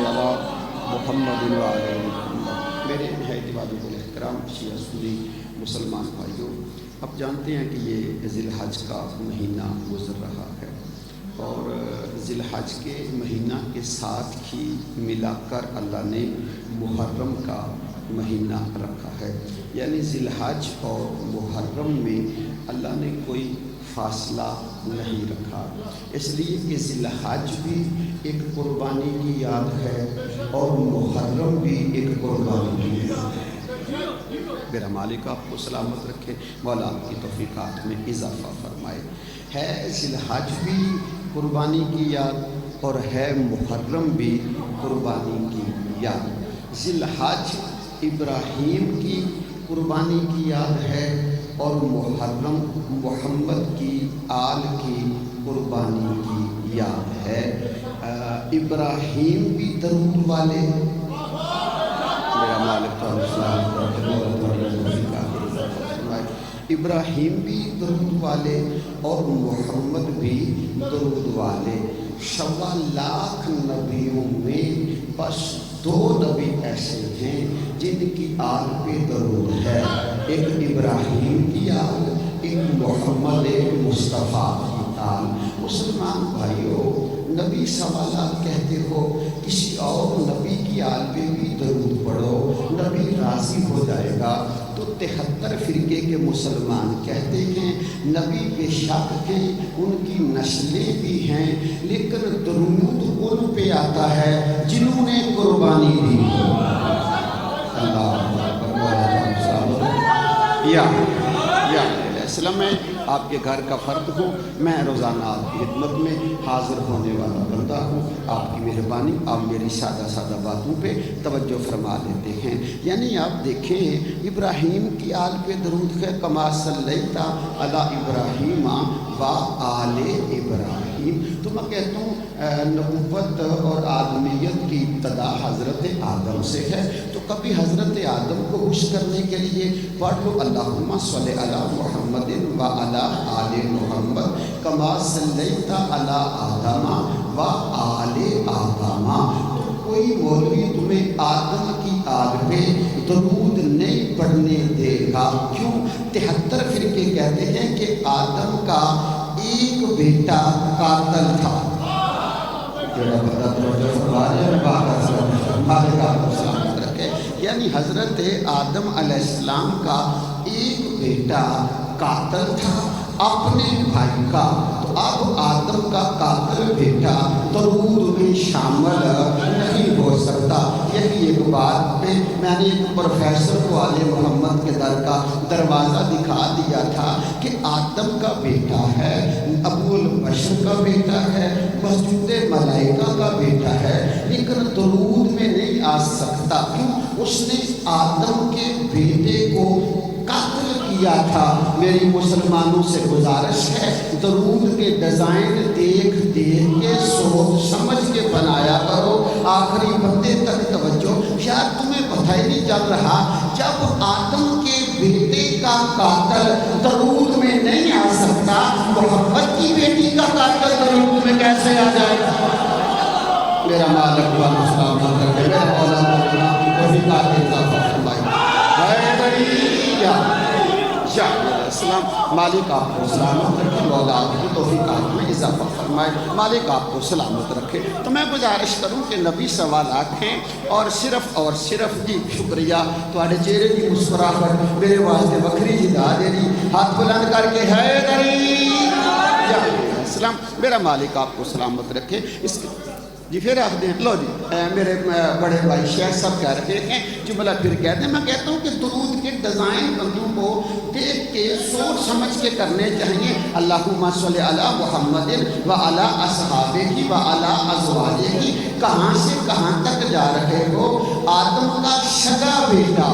علی محمد و علی محمد۔ میرے نہایت واجب الاحترام شیعہ سنی مسلمان بھائیوں، اب جانتے ہیں کہ یہ ذی الحج کا مہینہ گزر رہا ہے، اور ذی الحج کے مہینہ کے ساتھ ہی ملا کر اللہ نے محرم کا مہینہ رکھا ہے، یعنی ذی الحج اور محرم میں اللہ نے کوئی فاصلہ نہیں رکھا، اس لیے کہ ذی الحج بھی ایک قربانی کی یاد ہے اور محرم بھی ایک قربانی کی یاد ہے۔ میرا مالک آپ کو سلامت رکھے، مولا آپ کی توفیقات میں اضافہ فرمائے۔ ہے ذی الحج بھی قربانی کی یاد اور ہے محرم بھی قربانی کی یاد۔ ذی الحج ابراہیم کی قربانی کی یاد ہے اور محرم محمد کی آل کی قربانی کی یاد ہے۔ ابراہیم بھی درود والے، میرا مالک ابراہیم بھی درود والے اور محمد بھی درود والے۔ 1.25 لاکھ نبیوں میں بس 2 نبی ایسے ہیں جن کی آل پہ درود ہے، ایک ابراہیم کی آل، ایک محمد مصطفیٰ کی آل۔ مسلمان بھائیوں، نبی سوالات کہتے ہو، کسی اور نبی کی آل پہ بھی درود پڑھو، نبی راضی ہو جائے گا۔ تو 73 فرقے کے مسلمان کہتے ہیں نبی بے شک ہیں، ان کی نسلیں بھی ہیں، لیکن درود ان پہ آتا ہے جنہوں نے قربانی دی۔ اللہ یا اسلام میں آپ کے گھر کا فرد ہوں، میں روزانہ آپ کی خدمت میں حاضر ہونے والا بندہ ہوں، آپ کی مہربانی، آپ میری سادہ باتوں پہ توجہ فرما لیتے ہیں۔ یعنی آپ دیکھیں ابراہیم کی آل پہ درود ہے، کما صلیت علی ابراہیم و آل ابراہیم۔ تو میں کہتا ہوں نبوت اور آدمیت کی ابتدا حضرت آدم سے ہے، تو کبھی حضرت آدم کو خوش کرنے کے لیے پڑھ لو اللہم صلی علی محمد و علی آل محمد کما صلیت علی آدم و آل آدم۔ تو کوئی مولوی تمہیں آدم کی آل پہ درود نہیں پڑھنے دے گا، کیوں؟ 73 فرقے کہتے ہیں کہ آدم کا ایک بیٹا قاتل تھا۔ یعنی حضرت آدم علیہ السلام کا ایک بیٹا قاتل تھا اپنے بھائی کا، تو اب آدم کا قاتل بیٹا درود میں شامل نہیں ہو سکتا۔ یہی ایک بات پہ میں نے ایک پروفیسر کو آل محمد کے در کا دروازہ دکھا دیا تھا کہ آدم کا بیٹا ہے، ابو البشر کا بیٹا ہے، مسجود ملائکہ کا بیٹا ہے، لیکن درود میں نہیں آ سکتا، کیوں؟ اس نے آدم کے بیٹے کو قتل کیا تھا۔ میری مسلمانوں سے گزارش ہے درود کے ڈیزائن دیکھ کے سوچ سمجھ کے بنایا کرو، آخری بندے تک توجہ۔ شاید تمہیں پتہ ہی نہیں چل رہا، جب آدم کے بیٹے کا قاتل درود میں نہیں آ سکتا، محمد کی بیٹی کا قاتل درود میں کیسے آ جائے گا؟ میرا مالک اسلام السلام، مالک آپ کو سلامت رکھے، مولا آپ کی توفیقات میں اضافہ فرمائے، مالک آپ کو سلامت رکھے۔ تو میں گزارش کروں کہ نبی سوالات ہیں، اور صرف جی شکریہ تواڈے چہرے کی مسکراہٹ میرے واسطے وکری جی دا دے دی، ہاتھ بلند کر کے حیدری یا السلام۔ میرا مالک آپ کو سلامت رکھے۔ اس جی پھر آخ دیں، لو جی میرے بڑے بھائی شیخ صاحب کہہ رہے ہیں جملہ پھر کہتے ہیں، میں کہتا ہوں کہ درود کے ڈیزائن بندوں کو دیکھ کے سوچ سمجھ کے کرنے چاہیے۔ اللہم صلی علی محمد و علی اصحابہ و علی ازواجہ، کہاں سے کہاں تک جا رہے ہو؟ آدم کا شگا بیٹا،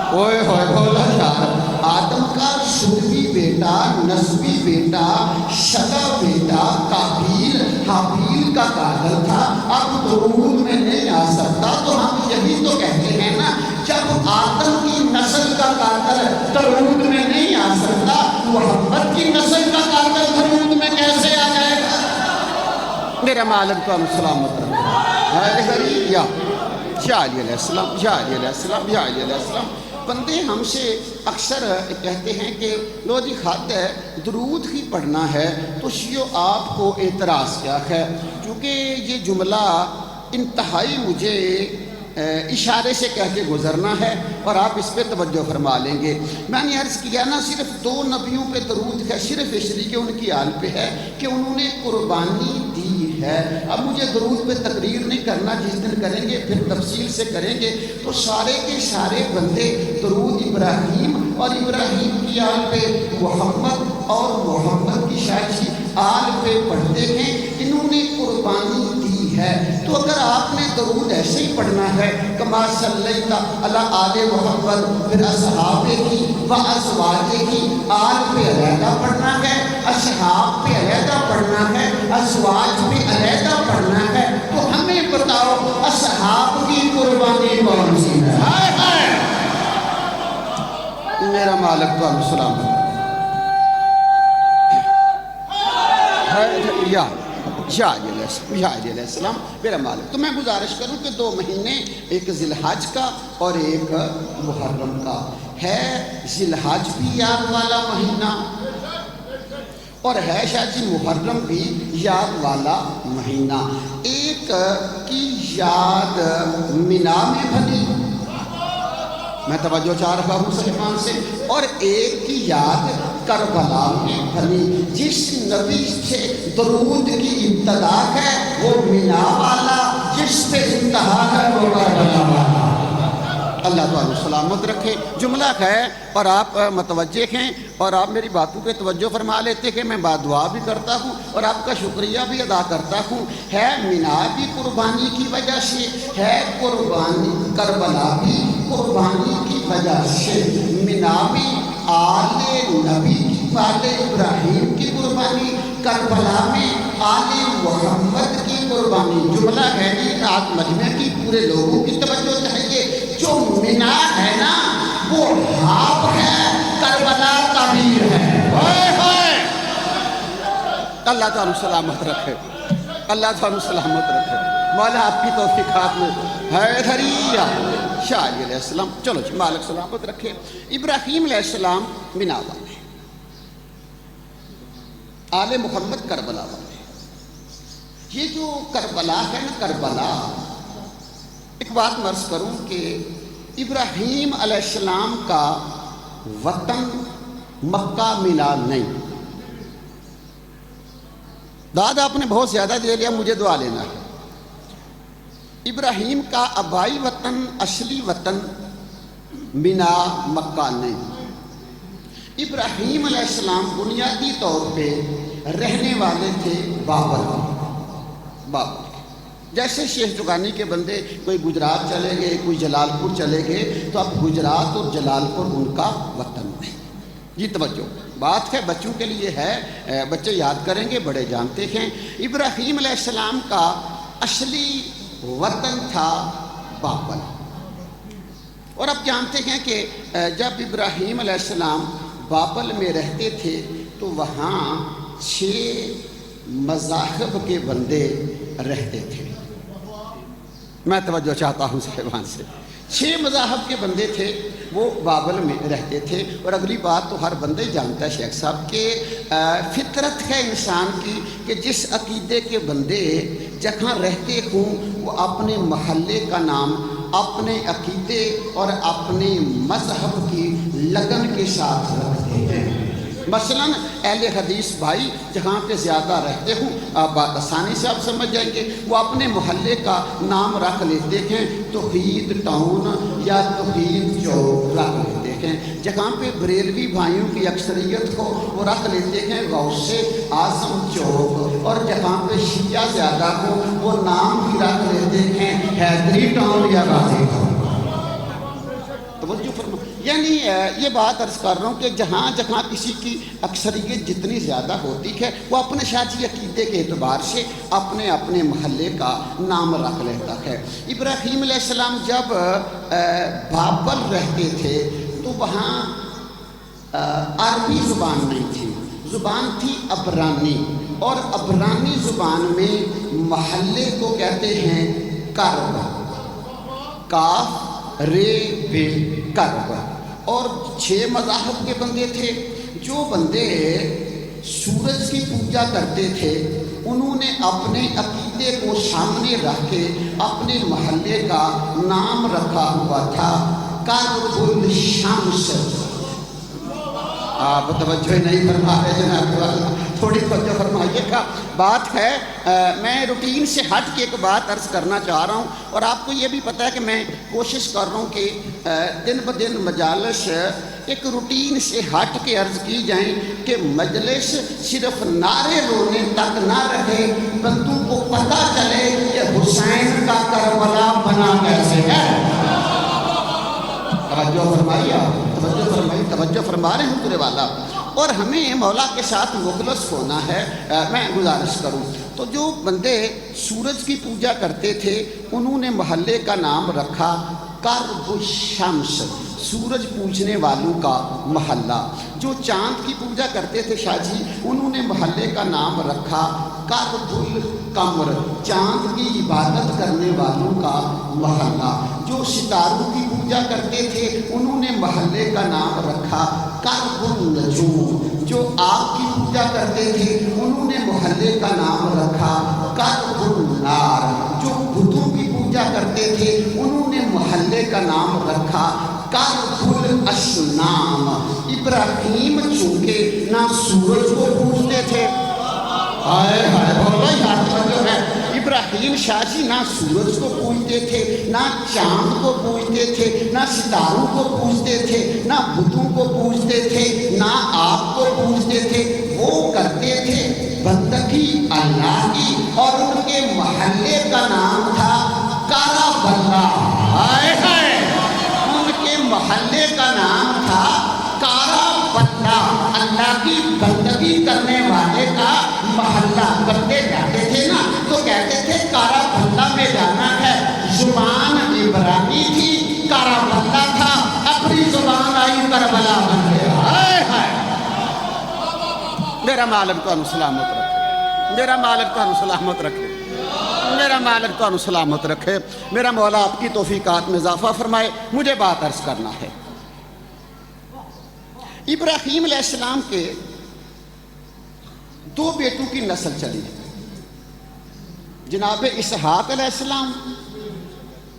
اوئے ہوئے بولا یار، آدم کا شدوی بیٹا، نسبی بیٹا، شگا بیٹا قابیل حابیل کا قاتل تھا، اب درود میں نہیں آ سکتا۔ تو ہم یہی تو کہتے ہیں نا، جب آدم کی نسل کا قاتل درود میں نہیں آ سکتا، محمد کی نسل کا قاتل درود میں کیسے آ جائے گا؟ میرا مالک تو ہم سلامت رکھیں۔ یا علی علیہ السلام، یا علی علیہ السلام، یا علی علیہ السلام۔ بندے ہم سے اکثر کہتے ہیں کہ لو جی خط ہے درود ہی پڑھنا ہے، تو شیعو آپ کو اعتراض کیا ہے؟ کیونکہ یہ جملہ انتہائی مجھے اشارے سے کہہ کے گزرنا ہے اور آپ اس پہ توجہ فرما لیں گے۔ میں نے عرض کیا نا صرف 2 نبیوں پہ درود ہے، صرف اس لیے کہ ان کی آل پہ ہے کہ انہوں نے قربانی دی ہے۔ اب مجھے درود پہ تقریر نہیں کرنا، جس دن کریں گے پھر تفصیل سے کریں گے۔ تو سارے کے سارے بندے درود ابراہیم اور ابراہیم کی آل پہ محمد اور محمد کی شاخی آل پہ پڑھتے ہیں، انہوں نے قربانی دی ہے۔ تو اگر آپ نے درود ایسے ہی پڑھنا ہے کما صلیت علی آل محمد، پھر اصحاب کی و ازواج کی آل پہ علیحدہ پڑھنا ہے، اصحاب پہ علیحدہ پڑھنا ہے، ازواج پہ علیحدہ پڑھنا ہے، تو ہمیں بتاؤ اصحاب کی قربانی کون سی ہے؟ میرا مالک تو سلام یا علی علیہ السلام، میرا مالک۔ تو میں گزارش کروں کہ 2 مہینے، ایک ذی الحج کا اور ایک محرم کا ہے۔ ذی الحج بھی یاد والا مہینہ اور ہے شاہ جی محرم بھی یاد والا مہینہ۔ ایک کی یاد مینا میں بھلی، میں توجہ چاہ رہا ہوں مسلمان سے، اور ایک کی یاد کربلا میں بھلی۔ جس نبی سے درود کی ابتدا ہے وہ مینا والا، جس پہ انتہا ہے وہ کربلا والا۔ اللہ تعالیٰ سلامت رکھے۔ جملہ ہے اور آپ متوجہ ہیں اور آپ میری باتوں پہ توجہ فرما لیتے کہ میں بعد دعا بھی کرتا ہوں اور آپ کا شکریہ بھی ادا کرتا ہوں۔ ہے مینا بھی قربانی کی وجہ سے، ہے قربانی کربلا بھی قربانی کی وجہ سے۔ مینا بھی آل نبی کی، آل ابراہیم کی قربانی، کربلا میں آل محمد کی قربانی۔ جملہ ہے کہ رات مجمع کی پورے لوگوں کی توجہ چاہیے۔ جو مینا ہے نا وہ ہاپ ہے، کربلا کبیر ہے۔ اللہ تعالیٰ سلامت رکھے، اللہ تعالیٰ سلامت رکھے۔ مولا آپ کی توفیقات میں حیدریہ شاہ علی علیہ السلام۔ چلو جی مالک سلامت رکھے۔ ابراہیم علیہ السلام مینا والے، آل محمد کربلا والے۔ یہ جو کربلا ہے نا، کربلا، ایک بات مرض کروں کہ ابراہیم علیہ السلام کا وطن مکہ مینا نہیں۔ دادا آپ نے بہت زیادہ دے لیا، مجھے دعا لینا ہے۔ ابراہیم کا آبائی وطن، اصلی وطن مینا مکہ نہیں۔ ابراہیم علیہ السلام بنیادی طور پہ رہنے والے تھے بابل۔ جیسے شیخ جگانی کے بندے کوئی گجرات چلے گئے، کوئی جلال پور چلے گئے، تو اب گجرات اور جلال پور ان کا وطن ہے۔ یہ توجہ بات ہے، بچوں کے لیے ہے، بچے یاد کریں گے، بڑے جانتے ہیں۔ ابراہیم علیہ السلام کا اصلی وطن تھا بابل۔ اور اب جانتے ہیں کہ جب ابراہیم علیہ السلام بابل میں رہتے تھے تو وہاں 6 مذاہب کے بندے رہتے تھے۔ میں توجہ چاہتا ہوں صاحبان سے، 6 مذاہب کے بندے تھے، وہ بابل میں رہتے تھے۔ اور اگلی بات تو ہر بندہ ہی جانتا ہے شیخ صاحب کہ فطرت ہے انسان کی کہ جس عقیدے کے بندے جہاں رہتے ہوں وہ اپنے محلے کا نام اپنے عقیدے اور اپنے مذہب کی لگن کے ساتھ رکھتے ہیں۔ مثلاً اہل حدیث بھائی جہاں پہ زیادہ رہتے ہوں، آپ بات آسانی سے آپ سمجھ جائیں گے، وہ اپنے محلے کا نام رکھ لیتے ہیں توحید ٹاؤن یا توحید چوک رکھ لیتے ہیں۔ جہاں پہ بریلوی بھائیوں کی اکثریت ہو وہ رکھ لیتے ہیں غوث اعظم چوک، اور جہاں پہ شیعہ زیادہ ہو وہ نام بھی رکھ لیتے ہیں حیدری ٹاؤن یا غازی ٹاؤن۔ توجہ فرما، یعنی یہ بات عرض کر رہا ہوں کہ جہاں جہاں کسی کی اکثریت جتنی زیادہ ہوتی ہے وہ اپنے شاذی عقیدے کے اعتبار سے اپنے اپنے محلے کا نام رکھ لیتا ہے۔ ابراہیم علیہ السلام جب بابل رہتے تھے تو وہاں عربی زبان نہیں تھی، زبان تھی عبرانی، اور عبرانی زبان میں محلے کو کہتے ہیں کرب، کاف رے بے کرب۔ اور 6 مذاہب کے بندے تھے۔ جو بندے سورج کی پوجا کرتے تھے انہوں نے اپنے عقیدے کو سامنے رکھ کے اپنے محلے کا نام رکھا ہوا تھا کرب الشمس۔ آپ توجہ نہیں فرما رہے جناب، تھوڑی توجہ فرمائیے گا۔ بات ہے میں روٹین سے ہٹ کے ایک بات عرض کرنا چاہ رہا ہوں، اور آپ کو یہ بھی پتہ ہے کہ میں کوشش کر رہا ہوں کہ دن بدن مجالس ایک روٹین سے ہٹ کے عرض کی جائیں کہ مجلس صرف نعرے رونے تک نہ رہے، بندوں کو پتہ چلے کہ حسین کا کربلا بنا کیسے ہے۔ توجہ فرمائیے، توجہ فرما رہے ہیں پورے والا۔ اور ہمیں مولا کے ساتھ مخلص ہونا ہے۔ میں گزارش کروں تو جو بندے سورج کی پوجا کرتے تھے انہوں نے محلے کا نام رکھا کرب الشمس، سورج پوجنے والوں کا محلہ۔ جو چاند کی پوجا کرتے تھے شاہ جی انہوں نے محلے کا نام رکھا کرب القمر، چاند کی عبادت کرنے والوں کا محلہ۔ جو ستاروں کی پوجا کرتے تھے انہوں نے محلے کا نام رکھا کرب النجوم۔ جو آگ کی پوجا کرتے تھے انہوں نے محلے کا نام رکھا کرب النار۔ جو بتوں کی پوجا کرتے تھے انہوں نے محلے کا نام رکھا کرب الاسنام۔ ابراہیم چونکہ نہ سورج کو پوجتے تھے، ابراہیم شاہ جی نہ سورج کو پوجتے تھے، نہ چاند کو پوجتے تھے، نہ ستاروں کو پوجتے تھے، نہ بتوں کو پوجتے تھے، نہ آپ کو پوجتے تھے۔ وہ کرتے تھے بندگی اللہ کی، اور ان کے محلے کا نام تھا کربلا۔ ان کے محلے کا نام تھا کربلا، اللہ کی بندگی کرنے والے کا محلہ۔ بندے جاتے تھے نا تو کہتے تھے کربلا میں جانا ہے۔ زبان عبرانی تھی، کربلا تھا، اپنی زبان آئی کربلا بن گیا۔ میرا مالک تو سلامت رکھے، میرا مالک تو سلامت رکھے، میرا مالک تو سلامت رکھے۔ میرا مولا آپ کی توفیقات میں اضافہ فرمائے۔ مجھے بات عرض کرنا ہے، ابراہیم علیہ السلام کے 2 بیٹوں کی نسل چلی، جناب اسحاق علیہ السلام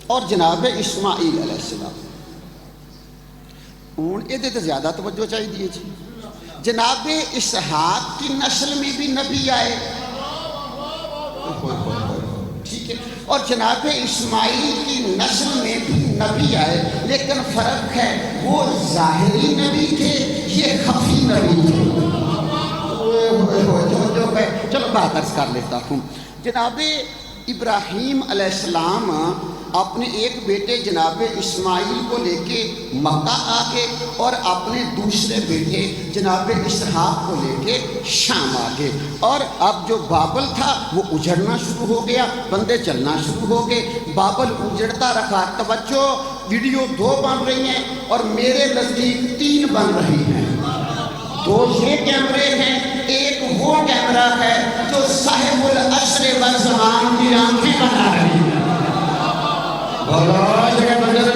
اور جناب اسماعیل علیہ السلام۔ یہ تو زیادہ توجہ چاہیے جی۔ جناب اسحاق کی نسل میں بھی نبی آئے، ٹھیک ہے، اور جناب اسماعیل کی نسل میں بھی نبی آئے، لیکن فرق ہے، وہ ظاہری نبی تھے، یہ خفی نبی تھے۔ چلو بات عرض کر لیتا ہوں۔ جناب ابراہیم علیہ السلام اپنے ایک بیٹے جناب اسماعیل کو لے کے مکہ آ گئے، اور اپنے دوسرے بیٹے جناب اسحاق کو لے کے شام آ گئے۔ اور اب جو بابل تھا وہ اجڑنا شروع ہو گیا، بندے چلنا شروع ہو گئے، بابل اجڑتا رکھا۔ توجہ، ویڈیو 2 بن رہی ہیں اور میرے نزدیک 3 بن رہی ہیں۔ 2 یہ کیمرے ہیں، ایک وہ کیمرہ ہے جو صاحب العصر والزمان کی آنکھیں بنا رہی ہے۔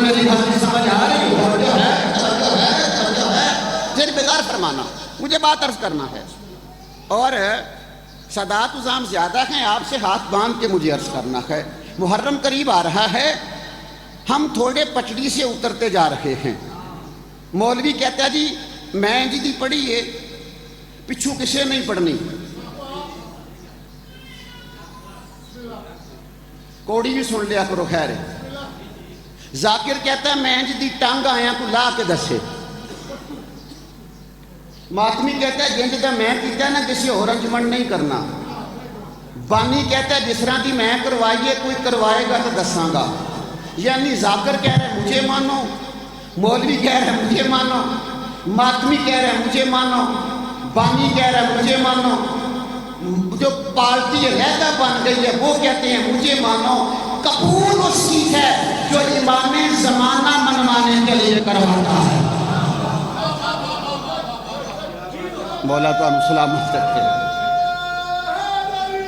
میری بات سمجھ آ رہی ہے؟ پھر بیدار فرمانا، مجھے بات عرض کرنا ہے، اور سادات عظام زیادہ ہیں، آپ سے ہاتھ باندھ کے مجھے عرض کرنا ہے۔ محرم قریب آ رہا ہے، ہم تھوڑے پٹڑی سے اترتے جا رہے ہیں۔ مولوی کہتا ہے جی میں جی پڑھی ہے، پچھو کسے نہیں پڑھنی، کوڑی بھی سن لیا کرو، خیر ہے۔ ذاکر کہتا ہے میں جی ٹانگ آیا کو لا کے دسے۔ ماتمی کہتا ہے جنج دا میں کیتا ہے نا کسی اور انجمن نہیں کرنا۔ بانی کہتا ہے جس طرح دی میں کروائیے کوئی کروائے گا تو دساں گا۔ یعنی ذاکر کہہ رہے مجھے مانو، مولوی کہہ رہے مجھے مانو، ماتمی کہہ رہے مجھے مانو، بانی کہہ رہے مجھے مانو، جو پارٹی علیحدہ بن گئی ہے وہ کہتے ہیں مجھے مانو۔ قبول اس کی ہے جو امام زمانہ منوانے کے لیے کرواتا ہے۔ مولا تو ہم سلامت رکھے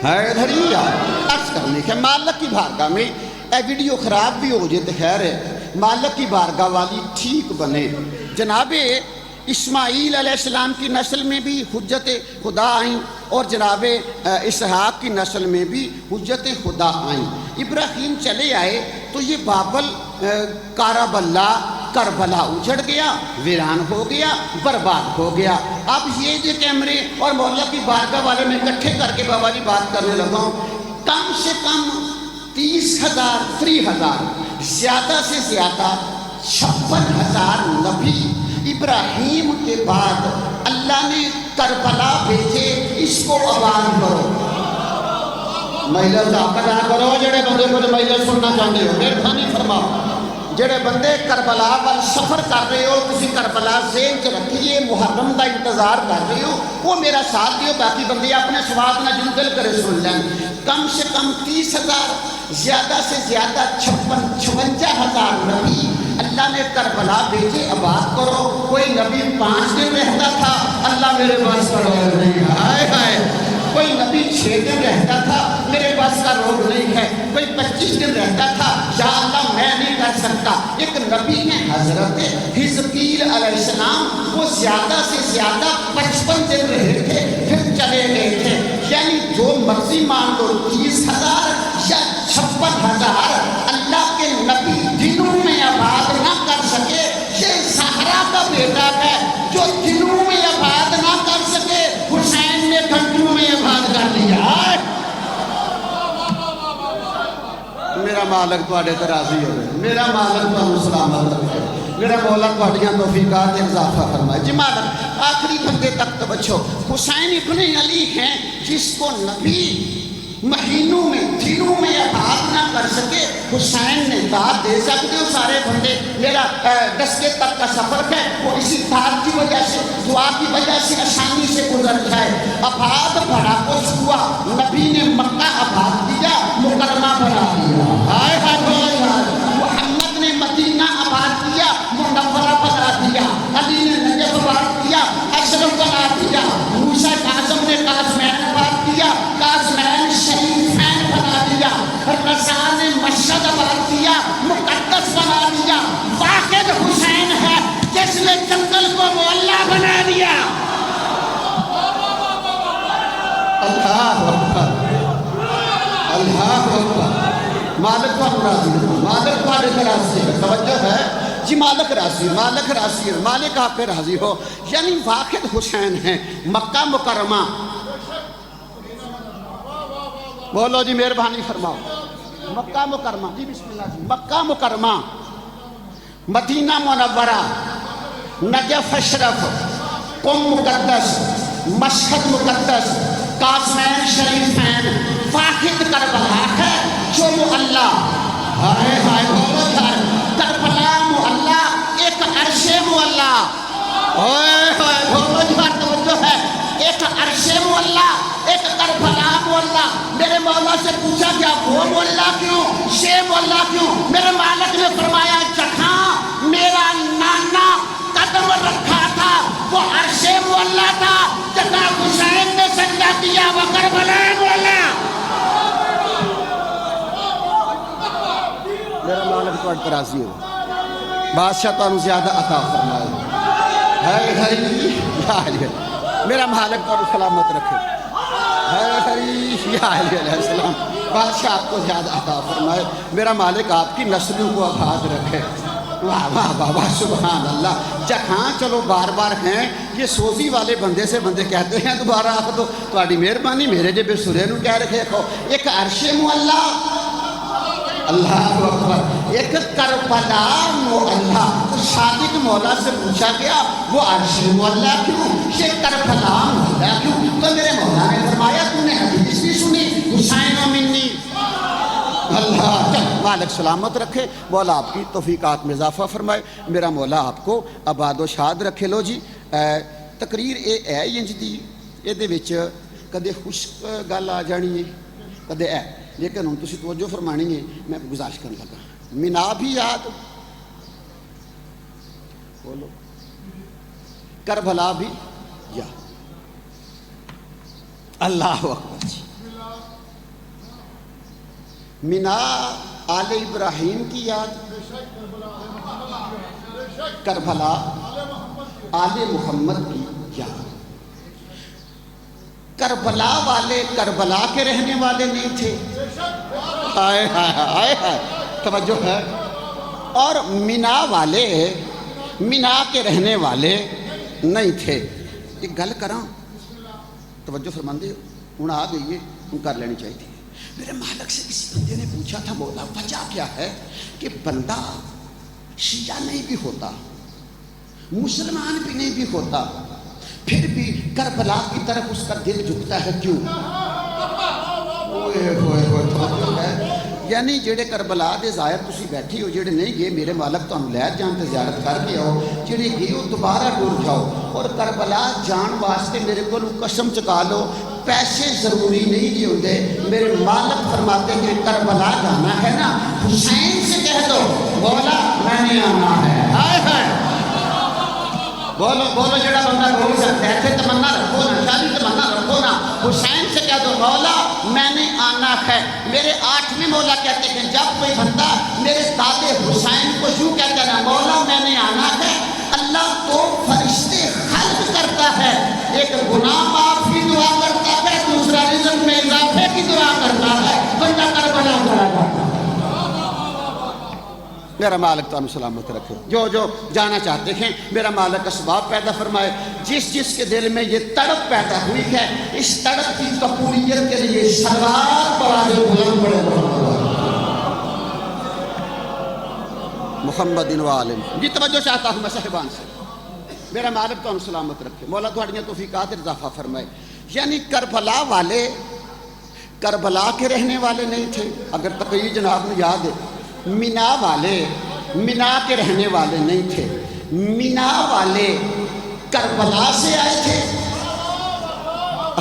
ہے ادھر ہی عرض کرنے کے مالک کی بارگاہ میں اے ویڈیو خراب بھی ہو جائے تو خیر ہے، مالک کی بارگاہ والی ٹھیک بنے۔ جناب اسماعیل علیہ السلام کی نسل میں بھی حجت خدا آئیں اور جناب اسحاق کی نسل میں بھی حجت خدا آئیں۔ ابراہیم چلے آئے تو یہ بابل کربلا اجڑ گیا، ویران ہو گیا، برباد ہو گیا۔ اب یہ جو کیمرے اور مولا کی بارگاہ والے میں اکٹھے کر کے بابا جی بات کرنے لگا ہوں، کم سے کم 30,000 زیادہ سے زیادہ 56,000 نبی ابراہیم کے بعد اللہ نے کربلا بھیجے، اس کو آباد کرو۔ مہیلا ادا کرو جڑے بندے کو مہیلا سننا چاہتے ہو، مہربانی فرماؤ۔ جڑے بندے کربلا وال سفر کر رہے ہو، تسی کربلا ذہن چ رکھیے، محرم دا انتظار کر رہے ہو، وہ میرا ساتھ دیو، باقی بندے اپنے سواد نہ جن دل کرے سن لیں۔ کم سے کم 30,000 زیادہ سے زیادہ 56,000 نبی اللہ نے کربلا بھیجے، آباد کرو۔ کوئی نبی 5 دن رہتا تھا، اللہ میرے بس کا روگ نہیں ہے، ہائے ہائے۔ کوئی نبی 6 دن رہتا تھا، میرے بس کا روگ نہیں ہے۔ کوئی 25 دن رہتا تھا، یا اللہ میں نہیں کر سکتا۔ ایک نبی ہے حضرت حزقیل علیہ السلام، وہ زیادہ سے زیادہ 55 دن رہے تھے، پھر چلے گئے تھے۔ یعنی جو مرضی مان لو، 30,000 یا 56,000 اللہ کے نبی دنوں میں آباد نہ کر سکے۔ یہ زہرا کا بیٹا ہے جو دنوں میں آباد نہ کر سکے، حسین نے گھنٹوں میں آباد کر لیا۔ میرا مالک تواڈے تے راضی ہوئے، میرا مالک تانوں سلامت رکھے، میرا مولا تواڈیاں توفیقات اضافہ فرمائے۔ جی مالک آخری بندے تک توجہ۔ حسین ابن علی ہیں جس کو نبی مہینوں میں دنوں میں آباد نہ کر سکے، حسین نے داد دے سکتے ہو سارے بندے۔ میرا دسکے تک کا سفر ہے وہ اسی داد کی وجہ سے، دعا کی وجہ سے آسانی سے گزر جائے۔ آباد بڑا کچھ ہوا، نبی نے مکہ آباد کیا، مکرمہ بنا دیا، ہائے ہائے۔ محمد نے مدینہ آباد کیا، منورہ بنا دیا۔ علی نے نجف آباد کیا، اشرف بنا دیا۔ موسیٰ کاظم نے قاسمین آباد کیا، قاسمین شریفین بنا دیا۔ رضا نے مشہد آباد کیا، مقدس بنا دیا۔ واحد حسین ہے جس نے جنگل کو معلیٰ بنا دیا۔ اللہ اکبر، اللہ اکبر۔ مالک کو راضی ہے، مالک کو راضی ہے، توجہ ہے جی، مالک راضی، مالک راضی ہے، مالک آپ پہ راضی ہو۔ یعنی واحد حسین ہیں۔ مکہ مکرمہ، بولو جی مہربانی فرماؤ۔ مکہ مکرمہ، جی بسم اللہ جی، مکہ مکرمہ، مدینہ منورہ، نجف اشرف، قم مقدس، مشہد مقدس، قاسمین شریفین، واحد کربلا ہے جو معلیٰ، ہائے ہائے بولو جھار، کربلا معلیٰ، ایک عرش معلیٰ، ہائے ہائے بولو جھار، توجہ ہے، ایک عرش معلیٰ، ایک کربلا معلیٰ۔ میرے مولا سے پوچھا کیا وہ معلیٰ کیوں، یہ معلیٰ کیوں؟ میرے مالک نے فرمایا جہاں میرا نانا قدم رکھا تھا وہ عرش معلیٰ تھا، جہاں حسین نے سجدہ کیا وہ کربلا معلیٰ۔ میرا مالک تو اٹھ راضی ہو، بادشاہ تو زیادہ عطا فرمائے، ہے ہری، میرا مالک تو سلامت رکھے، ہے ہری، یا علیہ السلام، بادشاہ آپ کو زیادہ عطا فرمائے، میرا مالک آپ کی نسلوں کو آباد رکھے۔ واہ واہ بابا سبحان اللہ۔ جہاں چلو بار بار ہیں، یہ سوزی والے بندے سے بندے کہتے ہیں دوبارہ آخ دو، تواڈی مہربانی میرے جے بے سرے نو کہہ رکھے کھو، ایک عرش معلیٰ، اللہ اکبر، ایک کربلا معلیٰ۔ صادق مولا سے پوچھا گیا وہ عرش معلیٰ کیوں، یہ کربلا معلیٰ کیوں؟ تو میرے مولا نے فرمایا تم نے حدیث بھی سنی، حسین و منی۔ اللہ چل مالک سلامت رکھے، مولا آپ کی توفیقات میں اضافہ فرمائے، میرا مولا آپ کو آباد و شاد رکھے۔ لو جی تقریر اے ہے انج دی، یہ وچ کدے خشک گل آ جانی ہے کدے ہے، لیکن ہوں تسی توجہ فرمانی ہے، میں گزارش کرنے لگا۔ مینا بھی یاد، بولو کربلا بھی یاد، اللہ اکبر جی۔ مینا آل ابراہیم کی یاد، کربلا آل محمد کی یاد۔ کربلا والے کربلا کے رہنے والے نہیں تھے، ہائے ہائے ہائے ہائے، توجہ ہے، اور مینا والے مینا کے رہنے والے نہیں تھے۔ ایک گل کراں، توجہ فرماندے ہو، ہوں آ گئی ہے، ہوں کر لینی چاہیے تھی۔ میرے مالک سے کسی بندے نے پوچھا تھا، مولا وجہ کیا ہے کہ بندہ شیعہ نہیں بھی ہوتا، مسلمان بھی نہیں بھی ہوتا، پھر بھی کربلا کی طرف اس کا دل جھکتا ہے، کیوں؟ یعنی جڑے کربلا دے ظاہر تسی بیٹھی ہو، جڑے نہیں گئے میرے مالک تانوں لے جان تے زیارت کر کے آؤ، جڑے گئے ہو دوبارہ ٹر جاؤ، اور کربلا جان واسطے میرے کو قسم چکا لو، پیسے ضروری نہیں جی ہوتے۔ میرے مالک فرماتے کہ کربلا جانا ہے نا، حسین سے کہہ دو مولا میں نے آنا ہے، ہائے ہائے، بولو بولو، جڑا بندہ بول سکتا ہے، ایسے تمنا رکھو نا، شادی تمنا رکھو نا، حسین سے کہہ دو مولا میں نے آنا ہے۔ میرے 8ویں مولا کہتے ہیں جب کوئی بندہ میرے دادے حسین کو یوں کہتا ہے نا مولا میں نے آنا ہے، اللہ تو فرشتے خلق کرتا ہے، ایک گناہ معاف کی دعا کرتا ہے، دوسرا رزق میں اضافے کی دعا کرتا ہے، بندہ کربلا چلا جاتا ہے۔ میرا مالک تو سلامت رکھے، جو جو جانا چاہتے ہیں میرا مالک اسباب پیدا فرمائے، جس جس کے دل میں یہ تڑپ پیدا ہوئی ہے، اس تڑپ کی قبولیت کے لیے سلوات پڑھا دے، بلند پڑھے محمد وآلہ۔ یہ توجہ چاہتا ہوں میں صاحبان سے، میرا مالک تو سلامت رکھے، مولا تھوڑیاں توفیقات اضافہ فرمائے۔ یعنی کربلا والے کربلا کے رہنے والے نہیں تھے، اگر تقریر جناب نے یاد ہے، مینا والے مینا کے رہنے والے نہیں تھے، مینا والے کربلا سے آئے تھے۔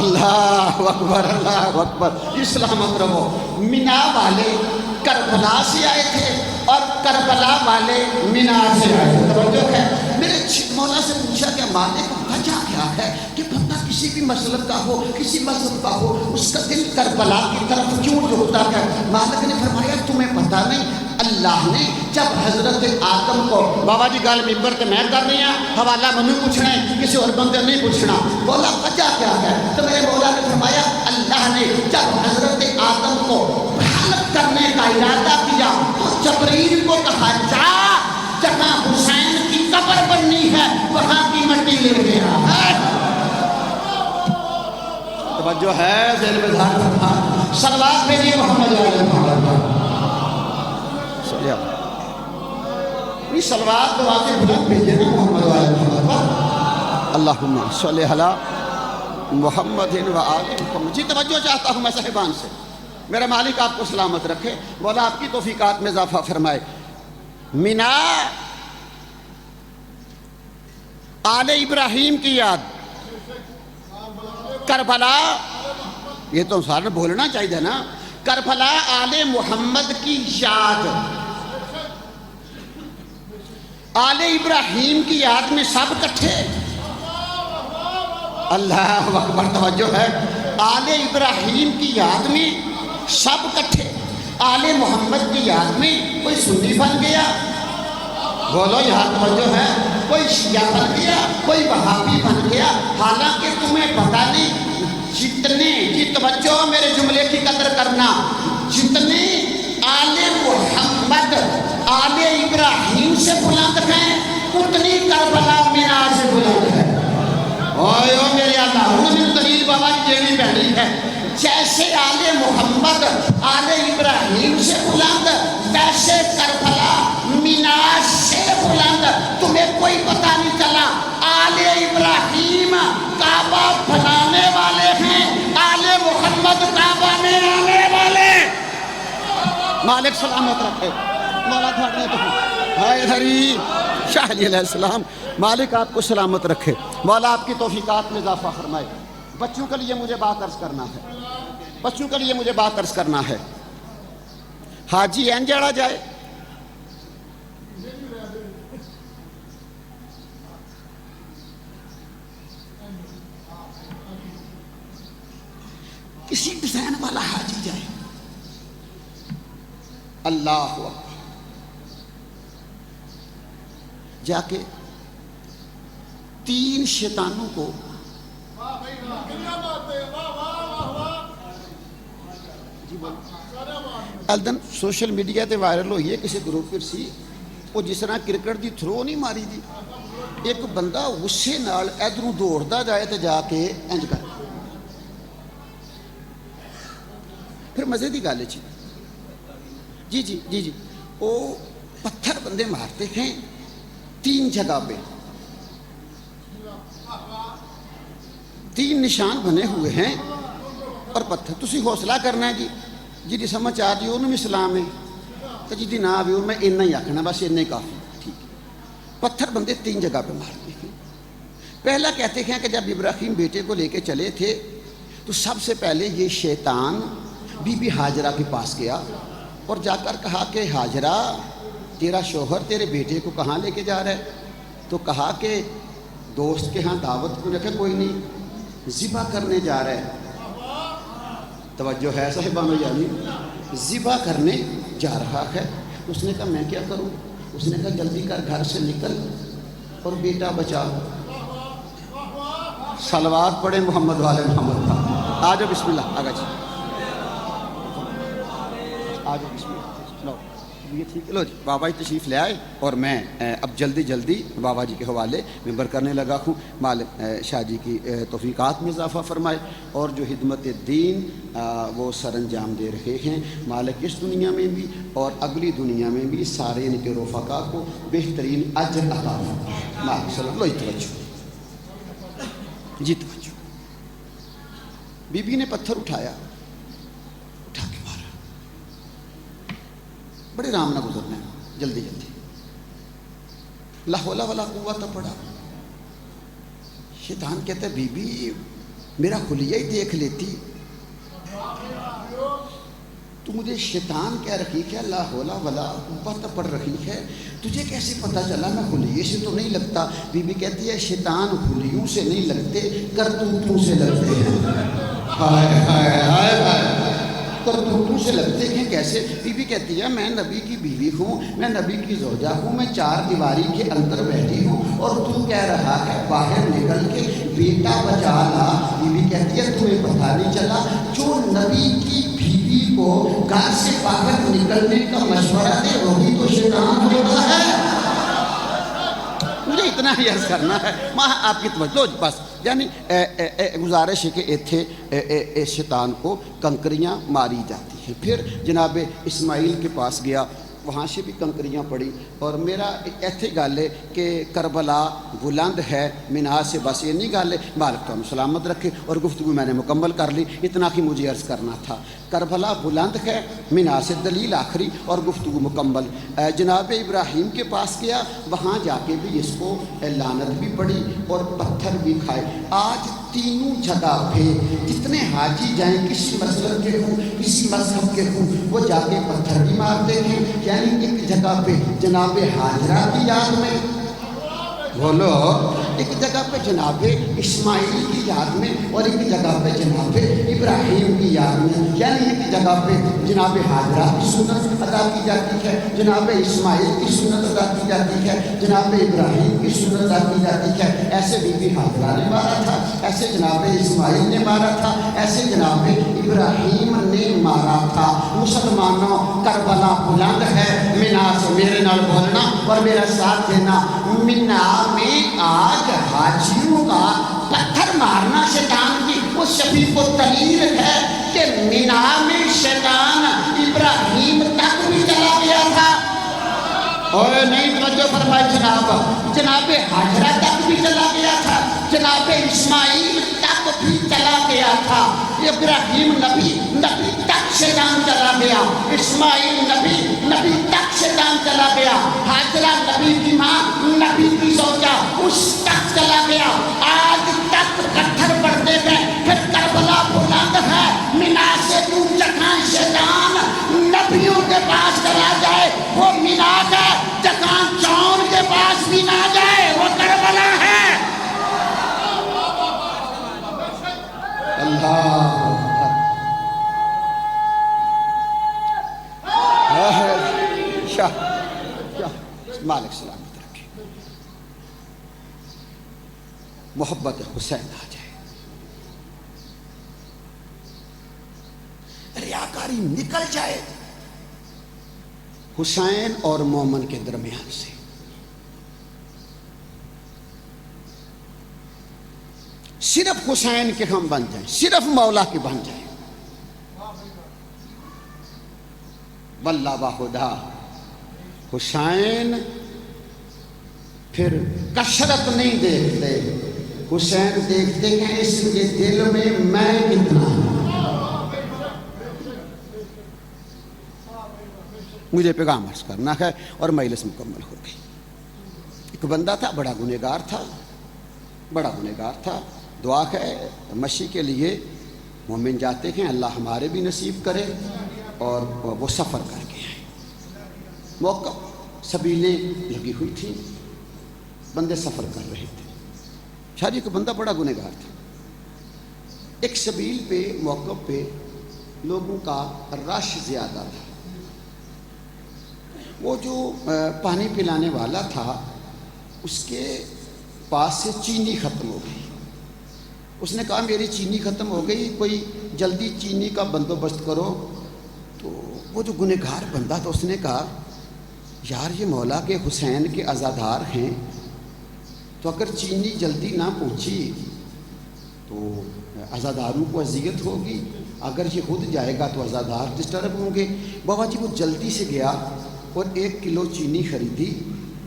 اللہ اکبر اللہ اکبر، سلامت رہو۔ مینا والے کربلا سے آئے تھے اور کربلا والے مینا سے آئے تھے، توجہ ہے۔ میرے مولا سے پوچھا کہ مالک وجہ کیا ہے کہ بندہ کسی بھی مسلک کا ہو، کسی مذہب کا ہو، اس کا دل کربلا کی طرف کیوں جھکتا ہے؟ مالک نے فرمایا تمہیں پتہ نہیں، اللہ نے جب حضرت آدم کو، بابا جی گل ممبر تے میں کر رہی ہوں، حوالہ منو پوچھنا ہے، کسی اور بندے نہیں پوچھنا، بولا وجہ کیا ہے؟ تو میرے مولا نے فرمایا اللہ نے جب حضرت آدم کو خلق کرنے کا ارادہ کیا تو جبرائیل کو کہا جا جہاں حسین کی قبر بننی ہے وہاں کی مٹی لے گیا ہے۔ توجہ ہے، ذہن میں دھیان رکھنا، صلوات بھیجیے محمد علیہ محمد، صلوات تو واقعی بلند بھیجیے نا محمد علیہ محمد، اللہم صلی علی محمد و آل محمد۔ جی توجہ چاہتا ہوں میں صاحبان سے، میرا مالک آپ کو سلامت رکھے، مولا آپ کی توفیقات میں اضافہ فرمائے۔ مینا آل ابراہیم کی یاد، کربلا یہ تو سارے بولنا چاہیے نا، کربلا آل محمد کی یاد، آل ابراہیم کی یاد میں سب کٹھے، اللہ اکبر، توجہ ہے، آل ابراہیم کی یاد میں سب کٹھے، آل محمد کی یاد میں کوئی سنی بن گیا، بولو یہاں توجہ ہے، کوئی شیعہ بن گیا، کوئی وہابی بن گیا، حالانکہ تمہیں پتہ نہیں جتنے، جی توجہ میرے جملے کی قدر کرنا، جتنے آل محمد آل ابراہیم سے بلند ہیں اتنی کربلا مینا سے بلند ہے۔ اوہ میرے اللہ، انہوں نے دلیل بابا جیڑی پہنی ہے، جیسے آل محمد آل ابراہیم سے بلند ویسے کربلا مینا سے بلند۔ تمہیں کوئی پتہ نہیں چلا آل ابراہیم کعبہ بنانے والے ہیں، آل محمد کعبہ میں آنے والے۔ مالک سلامت رکھے، مولا تھوڑی تو ہائے ہری شاہ علی علیہ السلام، مالک آپ کو سلامت رکھے، مولا آپ کی توفیقات میں اضافہ فرمائے۔ بچوں کے لیے مجھے بات عرض کرنا ہے، بچوں کے لیے مجھے بات عرض کرنا ہے۔ حاجی این جڑا جائے، کسی ڈیزائن والا حاجی جائے، اللہ اکبر، جا کے 3 شیطانوں کو الدن سوشل میڈیا تے وائرل ہوئی ہے کسی گروپ سی، وہ جس طرح کرکٹ دی تھرو نہیں ماری دی، ایک بندہ غصے نال ادھروں دوڑتا جائے تو جا کے انج کر، پھر مزے دی گل جی وہ پتھر بندے مارتے ہیں 3 جگہ پہ، 3 نشان بنے ہوئے ہیں اور پتھر، تسی حوصلہ کرنا ہے جی سمجھ آ جی انہوں بھی سلام ہے، تو جی نہ بھی میں اتنا ہی آکھنا، بس اتنا ہی کافی، ٹھیک ہے۔ پتھر بندے 3 جگہ پہ مارتے ہیں۔ پہلا کہتے ہیں کہ جب ابراہیم بیٹے کو لے کے چلے تھے تو سب سے پہلے یہ شیطان بی بی ہاجرہ کے پاس گیا اور جا کر کہا کہ ہاجرہ تیرا شوہر تیرے بیٹے کو کہاں لے کے جا رہا ہے؟ تو کہا کہ دوست کے ہاں دعوت کو رکھے، کوئی نہیں، ذبح کرنے جا رہا ہے۔ توجہ ہے صاحبانو، یعنی ذبح کرنے جا رہا ہے۔ اس نے کہا میں کیا کروں؟ اس نے کہا جلدی کر، گھر سے نکل اور بیٹا بچا۔ صلوات پڑھے محمد والے محمد کا۔ آ جاؤ بسم اللہ، آگا جی آ جاؤ بسم اللہ، لو یہ ٹھیک ہے، لو جی بابا جی تشریف لے آئے اور میں اب جلدی بابا جی کے حوالے ممبر کرنے لگا ہوں۔ مالک شاہ جی کی توفیقات میں اضافہ فرمائے اور جو خدمت دین وہ سر انجام دے رہے ہیں، مالک اس دنیا میں بھی اور اگلی دنیا میں بھی سارے ان کے رفقا کو بہترین اجر عطا فرمائے۔ مالک صلی اللہ علیہ وسلم جی توجہ۔ بی بی نے پتھر اٹھایا، اٹھا کے مارا، بڑے رام نہ گزرنا ہے، جلدی لا حول ولا قوت پڑا۔ شیطان کہتا ہے بی بی میرا خلیہ ہی دیکھ لیتی، تو مجھے شیطان کہہ رہی ہے لا حول ولا قوت پڑھ رہی ہے، تجھے کیسے پتہ چلا؟ میں خلیے سے تو نہیں لگتا۔ بی بی کہتی ہے شیطان خلیوں سے نہیں لگتے، کرتوتوں سے لگتے ہیں۔ ہائے ہائے ہائے ہائے، کرتوتوں سے لگتے ہیں کیسے؟ بی بی کہتی ہے میں نبی کی بیوی ہوں، میں نبی کی زوجہ ہوں، میں 4 دیواری کے اندر بیٹھی ہوں اور تو کہہ رہا ہے باہر نکل کے بیٹا بچا لا۔ بی بی کہتی ہے تمہیں پتہ نہیں چلا جو نبی کی بیوی کو گھر سے باہر نکلنے کا مشورہ دے وہی تو شیطان ہوتا ہے۔ مجھے اتنا ہی عرض کرنا ہے، ماں آپ کی توجہ بس، یعنی گزارش ہے کہ ایتھے شیطان کو کنکریاں ماری جاتی ہیں۔ پھر جناب اسماعیل کے پاس گیا، وہاں سے بھی کنکریاں پڑی، اور میرا ایتھے گل ہے کہ کربلا بلند ہے مینا سے، بس یہ نہیں گل ہے، مالک تو سلامت رکھے، اور گفتگو میں نے مکمل کر لی، اتنا ہی مجھے عرض کرنا تھا۔ کربلا بلند ہے مینا سے، دلیل آخری اور گفتگو مکمل۔ جناب ابراہیم کے پاس گیا، وہاں جا کے بھی اس کو لعنت بھی پڑی اور پتھر بھی کھائے۔ آج تینوں جگہ پہ جتنے حاجی جائیں کسی مسلک کے ہوں کسی مذہب کے ہوں، وہ جا کے پتھر بھی مارتے ہیں، یعنی ایک جگہ پہ جناب حاجرہ کی یاد میں بولو، ایک جگہ پہ جناب اسماعیل کی یاد میں اور ایک جگہ پہ جناب ابراہیم کی یاد میں، یعنی ایک جگہ پہ جناب حاجرہ کی سنت ادا کی جاتی ہے، جناب اسماعیل کی سنت ادا کی جاتی ہے، جناب ابراہیم کی سنت ادا کی جاتی ہے۔ ایسے بی بی حاجرہ نے مارا تھا، ایسے جناب اسماعیل نے مارا تھا، ایسے جناب ابراہیم نے مارا تھا۔ مسلمانوں کربلا بلند ہے مینا سے، میرے نال بولنا اور میرا ساتھ دینا۔ مینا میں آج حاجیوں کا پتھر مارنا شیطان کی وہ شفیق و تلیر ہے کہ مینا میں شیطان ابراہیم تک بھی چلا گیا تھا، اور نہیں توجہ فرمائے جناب حاجرہ تک بھی چلا گیا تھا، جناب اسماعیل تک بھی چلا گیا تھا، ابراہیم نبی تک شیطان چلا گیا، اسماعیل نبی تک شیطان چلا گیا، حاجرہ نبی کی ماں نبی کی زوجہ اس تک چلا گیا، آج تک پتھر پڑتے گئے۔ پھر کربلا بلند ہے مینا سے، تو جہاں شیطان نبیوں کے پاس چلا جائے وہ مینا ہے، جہاں چون کے پاس بھی نہ جائے وہ کربلا ہے۔ اللہ کیا مالک سلامت رکھے، محبت حسین آ جائے، ریاکاری نکل جائے حسین اور مومن کے درمیان سے۔ صرف حسین کے ہم بن جائیں، صرف مولا کے بن جائیں۔ واللہ باخدا حسین پھر کثرت نہیں دیکھتے، حسین دیکھتے ہیں اس کے دل میں میں کتنا ہوں۔ مجھے پیغام عرض کرنا ہے اور مجلس مکمل ہو گئی۔ ایک بندہ تھا، بڑا گنہگار تھا، بڑا گنہگار تھا۔ دعا ہے مشی کے لیے مومن جاتے ہیں، اللہ ہمارے بھی نصیب کرے، اور وہ سفر کر کے آئے۔ موقع سبیلیں لگی ہوئی تھیں، بندے سفر کر رہے تھے۔ شادی کا بندہ بڑا گنہگار تھا۔ ایک سبیل پہ موقع پہ لوگوں کا رش زیادہ تھا۔ وہ جو پانی پلانے والا تھا اس کے پاس سے چینی ختم ہو گئی۔ اس نے کہا میری چینی ختم ہو گئی، کوئی جلدی چینی کا بندوبست کرو۔ تو وہ جو گنہگار بندہ تھا اس نے کہا یار یہ مولا کے حسین کے عزادار ہیں، تو اگر چینی جلدی نہ پہنچی تو عزاداروں کو اذیت ہوگی، اگر یہ خود جائے گا تو عزادار ڈسٹرب ہوں گے۔ بابا جی وہ جلدی سے گیا اور 1 کلو چینی خریدی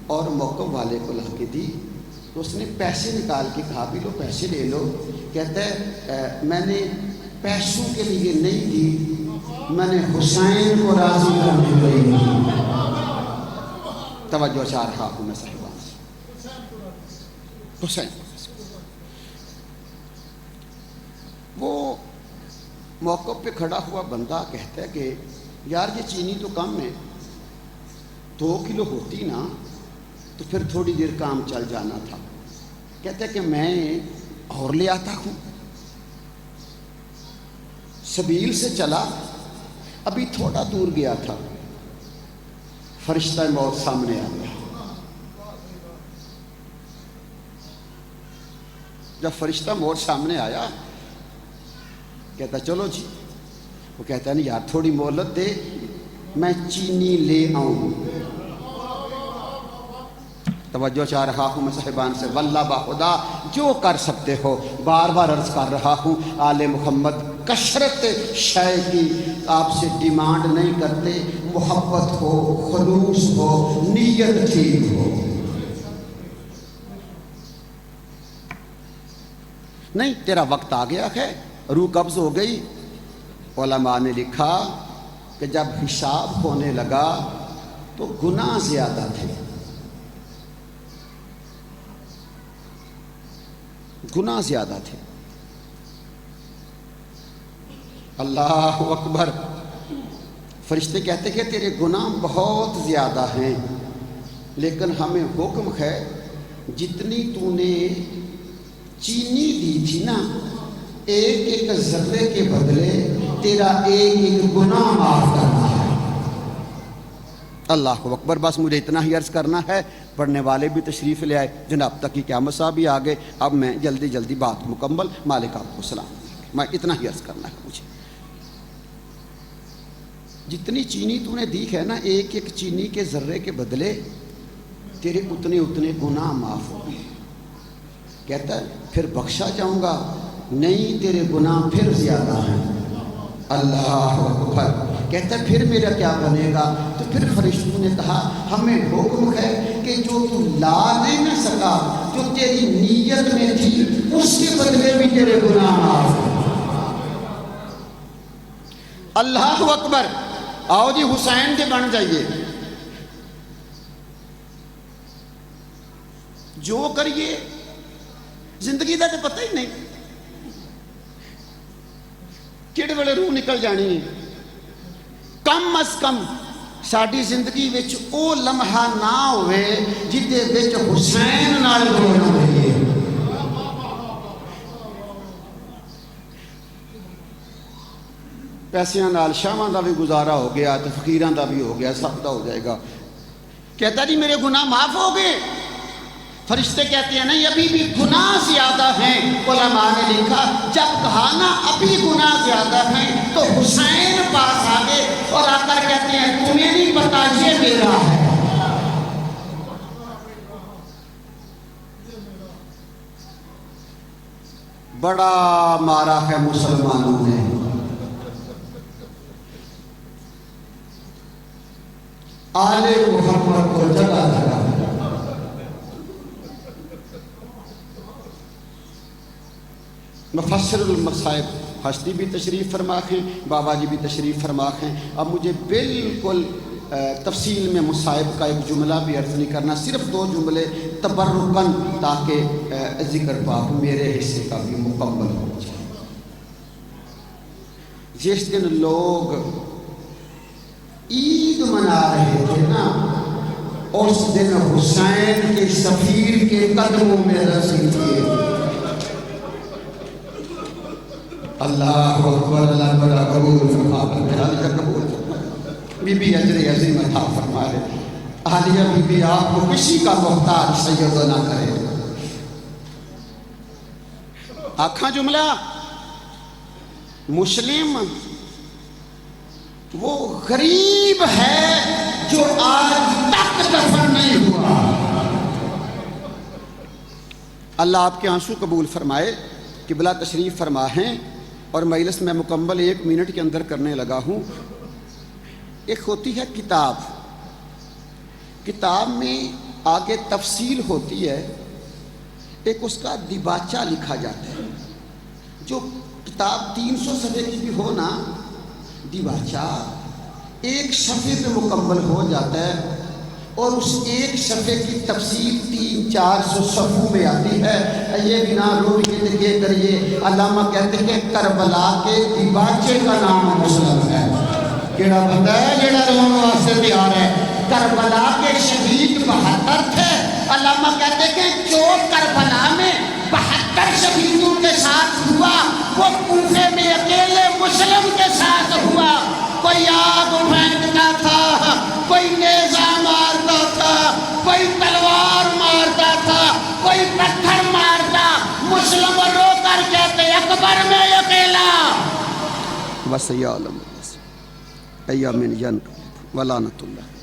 اور موقف والے کو لا کے دی۔ تو اس نے پیسے نکال کے کہا بھی لو پیسے لے لو۔ کہتا ہے میں نے پیسوں کے لیے نہیں دی، میں نے حسین کو راضی کرنے کے لیے دی۔ توجہ چاہ رہا ہوں میں صاحبان سے، حسین وہ موقف پہ کھڑا ہوا بندہ کہتا ہے کہ یار یہ چینی تو کم ہے، 2 کلو ہوتی نا تو پھر تھوڑی دیر کام چل جانا تھا۔ کہتا ہے کہ میں اور لے آتا ہوں۔ سبیل سے چلا، ابھی تھوڑا دور گیا تھا، فرشتہ موت سامنے آ گیا۔ جب فرشتہ موت سامنے آیا کہتا چلو جی، وہ کہتا ہے نہیں یار تھوڑی مہلت دے، میں چینی لے آؤں۔ توجہ چاہ رہا ہوں میں صاحبان سے، واللہ باخدا جو کر سکتے ہو، بار بار عرض کر رہا ہوں آل محمد کثرت شے کی آپ سے ڈیمانڈ نہیں کرتے، محبت ہو، خلوص ہو، نیت ٹھیک ہو۔ نہیں تیرا وقت آ گیا ہے، روح قبض ہو گئی۔ علماء نے لکھا کہ جب حساب ہونے لگا تو گناہ زیادہ تھے، گناہ زیادہ تھے۔ اللہ اکبر، فرشتے کہتے کہ تیرے گناہ بہت زیادہ ہیں، لیکن ہمیں حکم ہے جتنی تو نے چینی دی تھی نا، ایک ایک ذرے کے بدلے تیرا ایک ایک گناہ معاف کرنا ہے۔ اللہ اکبر، بس مجھے اتنا ہی عرض کرنا ہے، پڑھنے والے بھی تشریف لے آئے، جناب تک کی قیامت صاحب بھی آ گئے۔ اب میں جلدی جلدی بات مکمل، مالک آپ کو سلام، میں اتنا ہی عرض کرنا ہے مجھے۔ جتنی چینی تو نے دی ہے نا، ایک ایک چینی کے ذرے کے بدلے تیرے اتنے اتنے گناہ معاف ہو گئے۔ کہتا ہے پھر بخشا جاؤں گا؟ نہیں، تیرے گناہ پھر زیادہ ہیں۔ اللہ اکبر، کہتا ہے پھر میرا کیا بنے گا؟ تو پھر فرشتوں نے کہا ہمیں حکم ہے کہ جو تو لا نہیں نہ سکا، جو تیری نیت میں تھی، اس کے بدلے بھی تیرے گناہ معاف ہیں۔ اللہ اکبر، آؤ جی حسین کے بن جائیے، جو کریے زندگی دا تو پتہ ہی نہیں کہڑے ویلے روح نکل جانی ہے۔ کم از کم ساری زندگی وچ او لمحہ نہ ہوئے جدے وچ حسین نال جوڑنا ہوئے۔ پیسیاں نال شاہاں دا بھی گزارا ہو گیا تو فقیراں دا بھی ہو گیا، سب دا ہو جائے گا، کہتا جی میرے گناہ معاف ہو گئے؟ فرشتے کہتے ہیں نہیں، ابھی بھی گناہ زیادہ ہیں۔ علماء نے لکھا جب کہا نا ابھی گناہ زیادہ ہیں تو حسین پاس آ گئے اور آ کر کہتے ہیں تمہیں نہیں پتا یہ میرا ہے۔ بڑا مارا ہے مسلمانوں نے، آل محمد کو جگہ جگہ۔ مفسر المصائب ہستی بھی تشریف فرما ہیں، بابا جی بھی تشریف فرما ہیں۔ اب مجھے بالکل تفصیل میں مصائب کا ایک جملہ بھی عرض نہیں کرنا، صرف 2 جملے تبرکاً، تاکہ ذکر پاک میرے حصے کا بھی مکمل ہو جائے۔ جس دن لوگ عید منا رہے تھے نا، اس دن حسین کے سفیر کے قدموں میں رسی تھے۔ اللہ اکبر، اللہ بڑا قبول فرما، عالیہ قبول فرما۔ بی بی اجر عظیم عطا فرما لے۔ عالیہ بی بی آپ کو کسی کا محتاج سید نہ کرے۔ آکھاں جملہ مسلم وہ غریب ہے جو آج تک دفن نہیں ہوا۔ اللہ آپ کے آنسو قبول فرمائے۔ قبلہ تشریف فرما ہیں اور مجلس میں مکمل 1 منٹ کے اندر کرنے لگا ہوں۔ ایک ہوتی ہے کتاب، کتاب میں آگے تفصیل ہوتی ہے، ایک اس کا دیباچہ لکھا جاتا ہے۔ جو کتاب 300 صفحے کی بھی ہو نا، دیباچہ 1 صفحے پہ مکمل ہو جاتا ہے، اور اس 1 صفحے کی تفصیل 300-400 صفحوں میں آتی ہے۔ یہ بنا روح کے لگے کریے، علامہ کہتے ہیں کربلا کے دیباچے کا نام مسلم ہے۔ کیڑا بندہ ہے جیڑا رون واسطے تیار ہے؟ کربلا کے شہید 72 تھے۔ علامہ کہتے ہیں کہ جو کربلا میں 72 شہیدوں کے ساتھ ہوا، وہ کوفے میں اکیلے مسلم کے ساتھ ہوا۔ کوئی آگ پھینکتا تھا، کوئی نیزہ مارتا تھا، کوئی تلوار مارتا تھا، کوئی پتھر مارتا، مسلم رو کر کہتے اکبر میں اکیلا۔ وَسَيَعْلَمُ ایام ینقلب ولعنۃ اللہ۔